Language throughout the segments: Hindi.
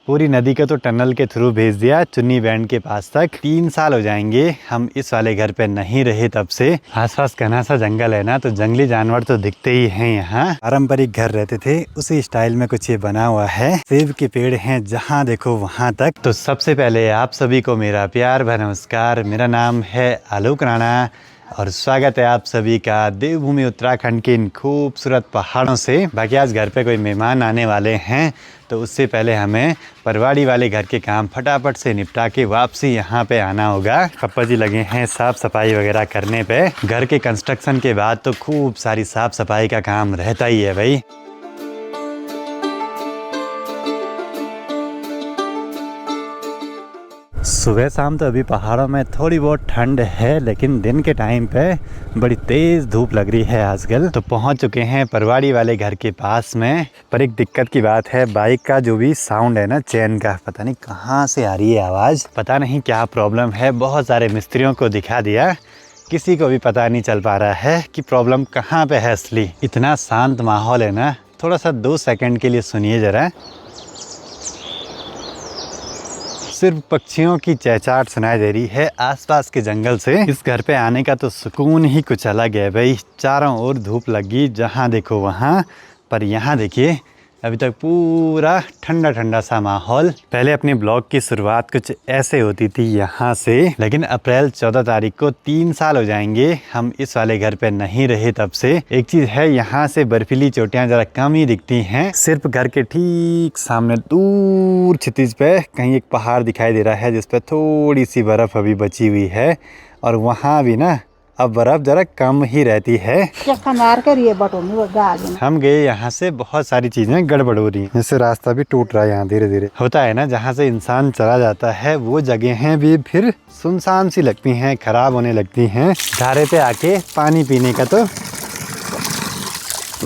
पूरी नदी को तो टनल के थ्रू भेज दिया चुन्नी बैंड के पास तक। 3 साल हो जाएंगे हम इस वाले घर पे नहीं रहे तब से। आसपास घना सा जंगल है ना, तो जंगली जानवर तो दिखते ही हैं यहाँ। पारंपरिक घर रहते थे उसी स्टाइल में कुछ ये बना हुआ है। सेब के पेड़ हैं जहाँ देखो वहाँ तक। तो सबसे पहले आप सभी को मेरा प्यार भरा नमस्कार। मेरा नाम है आलोक राणा और स्वागत है आप सभी का देवभूमि उत्तराखंड के इन खूबसूरत पहाड़ों से। बाकी आज घर पे कोई मेहमान आने वाले हैं, तो उससे पहले हमें परवाड़ी वाले घर के काम फटाफट से निपटा के वापसी यहाँ पे आना होगा। पापा जी लगे हैं साफ़ सफाई वगैरह करने पे। घर के कंस्ट्रक्शन के बाद तो खूब सारी साफ़ सफाई का काम रहता ही है भाई। सुबह शाम तो अभी पहाड़ों में थोड़ी बहुत ठंड है, लेकिन दिन के टाइम पे बड़ी तेज़ धूप लग रही है आजकल। तो पहुंच चुके हैं परवाड़ी वाले घर के पास में। पर एक दिक्कत की बात है, बाइक का जो भी साउंड है ना चैन का, पता नहीं कहाँ से आ रही है आवाज़। पता नहीं क्या प्रॉब्लम है। बहुत सारे मिस्त्रियों को दिखा दिया, किसी को भी पता नहीं चल पा रहा है कि प्रॉब्लम कहाँ पे है असली। इतना शांत माहौल है ना, थोड़ा सा 2 सेकंड के लिए सुनिए ज़रा। सिर्फ पक्षियों की चहचहाट सुनाई दे रही है आसपास के जंगल से। इस घर पे आने का तो सुकून ही कुछ अलग है भाई। चारों ओर धूप लगी, जहाँ देखो वहाँ। पर यहाँ देखिए अभी तक पूरा ठंडा ठंडा सा माहौल। पहले अपने ब्लॉग की शुरुआत कुछ ऐसे होती थी यहाँ से, लेकिन अप्रैल 14 तारीख को 3 साल हो जाएंगे हम इस वाले घर पे नहीं रहे तब से। एक चीज़ है, यहाँ से बर्फीली चोटियाँ ज़रा कम ही दिखती हैं। सिर्फ घर के ठीक सामने दूर क्षितिज पे कहीं एक पहाड़ दिखाई दे रहा है जिस पे थोड़ी सी बर्फ़ अभी बची हुई है, और वहाँ भी ना अब बर्फ जरा कम ही रहती है। हम गए यहाँ से, बहुत सारी चीजें गड़बड़ हो रही हैं। जैसे रास्ता भी टूट रहा है यहाँ धीरे धीरे। होता है ना, जहाँ से इंसान चला जाता है वो जगहें भी फिर सुनसान सी लगती हैं, खराब होने लगती हैं। धारे पे आके पानी पीने का तो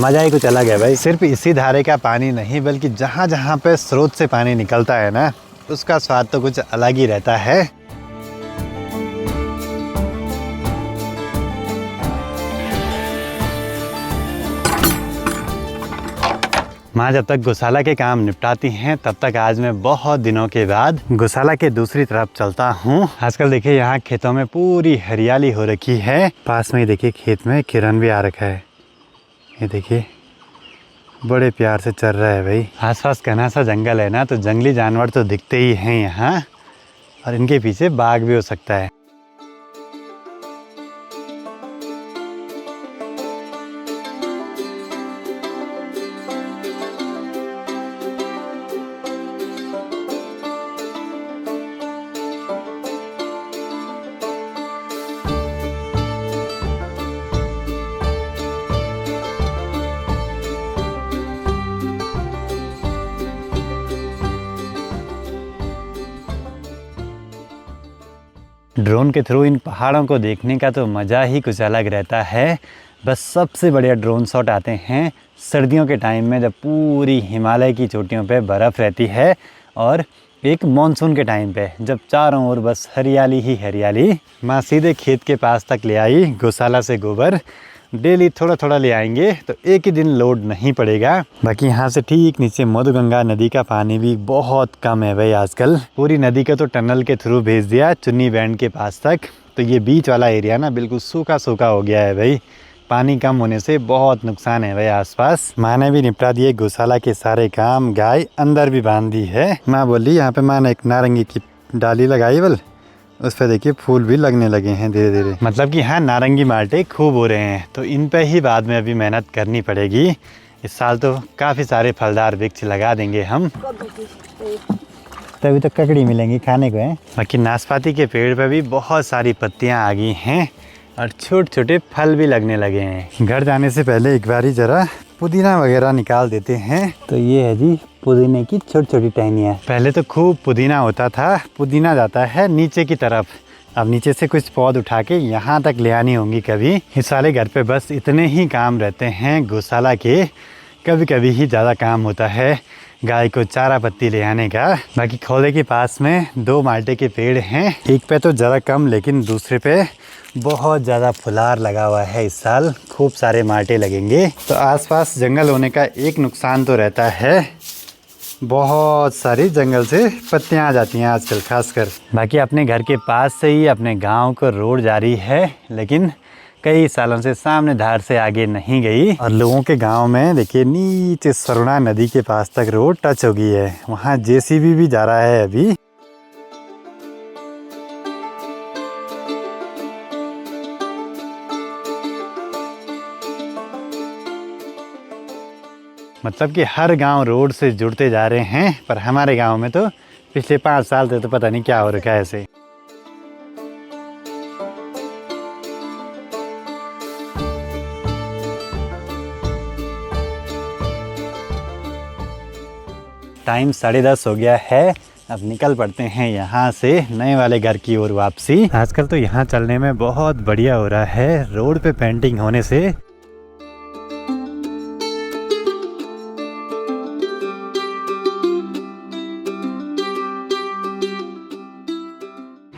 मजा ही कुछ अलग है भाई। सिर्फ इसी धारे का पानी नहीं, बल्कि जहाँ जहाँ पे स्रोत से पानी निकलता है ना, उसका स्वाद तो कुछ अलग ही रहता है। माँ जब तक गौशाला के काम निपटाती हैं, तब तक आज मैं बहुत दिनों के बाद गौशाला के दूसरी तरफ चलता हूँ। आजकल देखिए यहाँ खेतों में पूरी हरियाली हो रखी है। पास में ही देखिए खेत में किरण भी आ रखा है। ये देखिए बड़े प्यार से चल रहा है भाई। आसपास घना सा जंगल है ना, तो जंगली जानवर तो दिखते ही हैं यहाँ, और इनके पीछे बाघ भी हो सकता है। ड्रोन के थ्रू इन पहाड़ों को देखने का तो मज़ा ही कुछ अलग रहता है। बस सबसे बढ़िया ड्रोन शॉट आते हैं सर्दियों के टाइम में, जब पूरी हिमालय की चोटियों पे बर्फ़ रहती है, और एक मॉनसून के टाइम पे जब चारों ओर बस हरियाली ही हरियाली। माँ सीधे खेत के पास तक ले आई गौशाला से गोबर। डेली थोड़ा थोड़ा ले आएंगे तो एक ही दिन लोड नहीं पड़ेगा। बाकी यहाँ से ठीक नीचे मधुगंगा नदी का पानी भी बहुत कम है भाई आजकल। पूरी नदी का तो टनल के थ्रू भेज दिया चुन्नी बैंड के पास तक, तो ये बीच वाला एरिया ना बिल्कुल सूखा सूखा हो गया है भाई। पानी कम होने से बहुत नुकसान है भाई आसपास। माँ ने भी निपटा दिए गौशाला के सारे काम, गाय अंदर भी बांध दी है। माँ बोली यहाँ पे माँ ने एक नारंगी की डाली लगाई, बल उस पर देखिए फूल भी लगने लगे हैं धीरे धीरे। मतलब कि हाँ, नारंगी माल्टे खूब हो रहे हैं, तो इन पे ही बाद में अभी मेहनत करनी पड़ेगी। इस साल तो काफ़ी सारे फलदार वृक्ष लगा देंगे हम, तभी तो ककड़ी मिलेंगी खाने को है। बाकी नाशपाती के पेड़ पे भी बहुत सारी पत्तियां आ गई हैं, और छोटे छोटे फल भी लगने लगे हैं। घर जाने से पहले एक बारी ज़रा पुदीना वगैरह निकाल देते हैं। तो ये है जी पुदीने की छोटी छोटी टहनियाँ। पहले तो खूब पुदीना होता था। पुदीना जाता है नीचे की तरफ, अब नीचे से कुछ पौध उठा के यहाँ तक ले आनी होंगी कभी। इस वाले घर पे बस इतने ही काम रहते हैं गौशाला के। कभी कभी ही ज़्यादा काम होता है गाय को चारा पत्ती ले आने का। बाकी खोले के पास में 2 माल्टे के पेड़ हैं। एक पे तो ज़रा कम, लेकिन दूसरे पे बहुत ज़्यादा फुलार लगा हुआ है। इस साल खूब सारे माल्टे लगेंगे। तो आसपास जंगल होने का एक नुकसान तो रहता है, बहुत सारी जंगल से पत्तियां आ जाती हैं आजकल खासकर। बाकी अपने घर के पास से ही अपने गांव को रोड जा रही है, लेकिन कई सालों से सामने धार से आगे नहीं गई। और लोगों के गांव में देखिए नीचे सरुणा नदी के पास तक रोड टच हो गई है। वहाँ जेसीबी भी जा रहा है अभी। मतलब कि हर गांव रोड से जुड़ते जा रहे हैं, पर हमारे गांव में तो पिछले 5 साल से तो पता नहीं क्या हो रखा है ऐसे। टाइम 10:30 हो गया है। अब निकल पड़ते हैं यहाँ से नए वाले घर की ओर वापसी। आजकल तो यहाँ चलने में बहुत बढ़िया हो रहा है, रोड पे पेंटिंग होने से।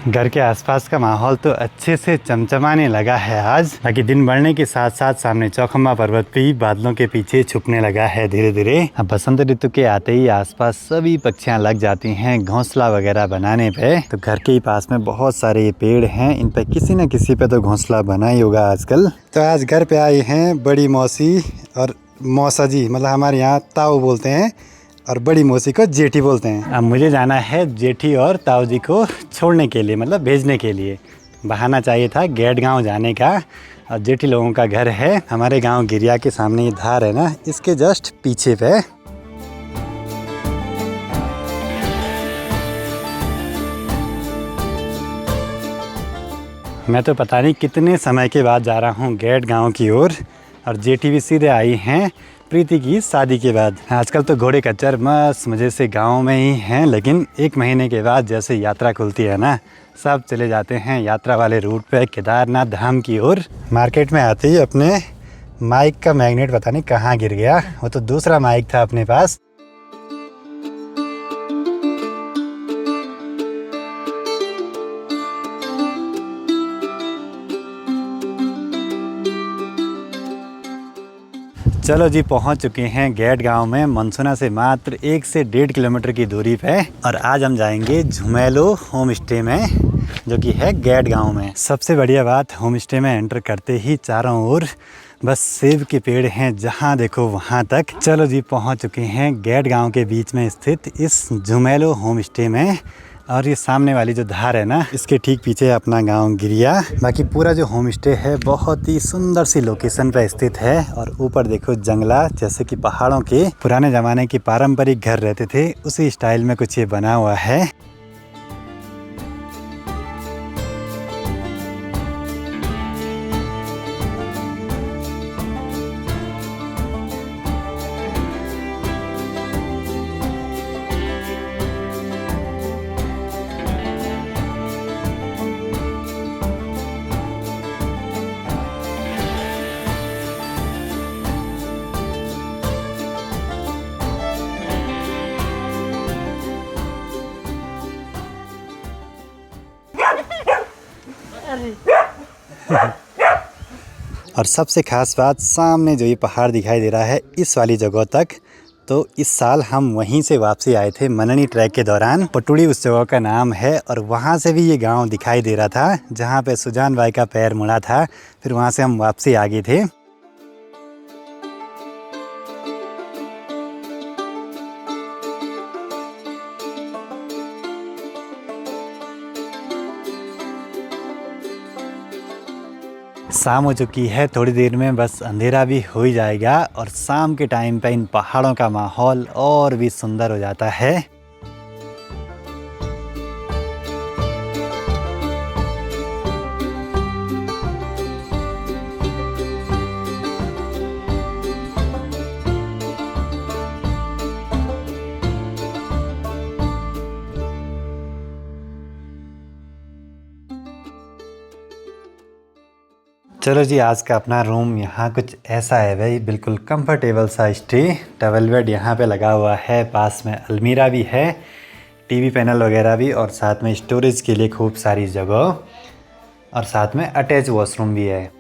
घर के आसपास का माहौल तो अच्छे से चमचमाने लगा है आज। बाकी दिन बढ़ने के साथ साथ सामने चौखम्बा पर्वत भी बादलों के पीछे छुपने लगा है धीरे धीरे। अब बसंत ऋतु के आते ही आसपास सभी पक्षियां लग जाती हैं घोंसला वगैरह बनाने पे। तो घर के ही पास में बहुत सारे ये पेड़ हैं, इन पे किसी न किसी पे तो घोंसला बना ही होगा आजकल। तो आज घर पे आए हैं बड़ी मौसी और मौसा जी, मतलब हमारे यहाँ ताऊ बोलते हैं, और बड़ी मौसी को जेठी बोलते हैं। अब मुझे जाना है जेठी और ताऊ जी को छोड़ने के लिए, मतलब भेजने के लिए। बहाना चाहिए था गेट गांव जाने का। और जेठी लोगों का घर है हमारे गांव गिरिया के सामने, ये धार है ना, इसके जस्ट पीछे पे। मैं तो पता नहीं कितने समय के बाद जा रहा हूँ गेट गांव की ओर, और जेठी भी सीधे आई हैं प्रीति की शादी के बाद। आजकल तो घोड़े खच्चर मस्त मज़े से गांव में ही हैं, लेकिन 1 महीने के बाद जैसे यात्रा खुलती है ना, सब चले जाते हैं यात्रा वाले रूट पे केदारनाथ धाम की ओर। मार्केट में आते ही अपने माइक का मैग्नेट पता नहीं कहाँ गिर गया, वो तो दूसरा माइक था अपने पास। चलो जी, पहुंच चुके हैं गेट गांव में, मनसुना से मात्र 1 से 1.5 किलोमीटर की दूरी पे। और आज हम जाएंगे झुमेलो होम स्टे में, जो कि है गेट गांव में। सबसे बढ़िया बात, होम स्टे में एंटर करते ही चारों ओर बस सेब के पेड़ हैं, जहां देखो वहां तक। चलो जी, पहुंच चुके हैं गेट गांव के बीच में स्थित इस झुमेलो होम स्टे में। और ये सामने वाली जो धार है ना, इसके ठीक पीछे अपना गांव गिरिया। बाकी पूरा जो होम स्टे है बहुत ही सुंदर सी लोकेशन पे स्थित है। और ऊपर देखो जंगला, जैसे कि पहाड़ों के पुराने ज़माने के पारंपरिक घर रहते थे, उसी स्टाइल में कुछ ये बना हुआ है। और सबसे ख़ास बात, सामने जो ये पहाड़ दिखाई दे रहा है इस वाली जगह तक, तो इस साल हम वहीं से वापसी आए थे मननी ट्रैक के दौरान। पटुड़ी उस जगह का नाम है। और वहाँ से भी ये गांव दिखाई दे रहा था जहाँ पे सुजान भाई का पैर मुड़ा था। फिर वहाँ से हम वापसी आ गए थे। शाम हो चुकी है, थोड़ी देर में बस अंधेरा भी हो ही जाएगा। और शाम के टाइम पे इन पहाड़ों का माहौल और भी सुंदर हो जाता है। चलो जी, आज का अपना रूम यहाँ कुछ ऐसा है भाई, बिल्कुल कंफर्टेबल सा स्टे। डबल बेड यहाँ पे लगा हुआ है, पास में अलमीरा भी है, टीवी पैनल वगैरह भी, और साथ में स्टोरेज के लिए खूब सारी जगह, और साथ में अटैच वॉशरूम भी है।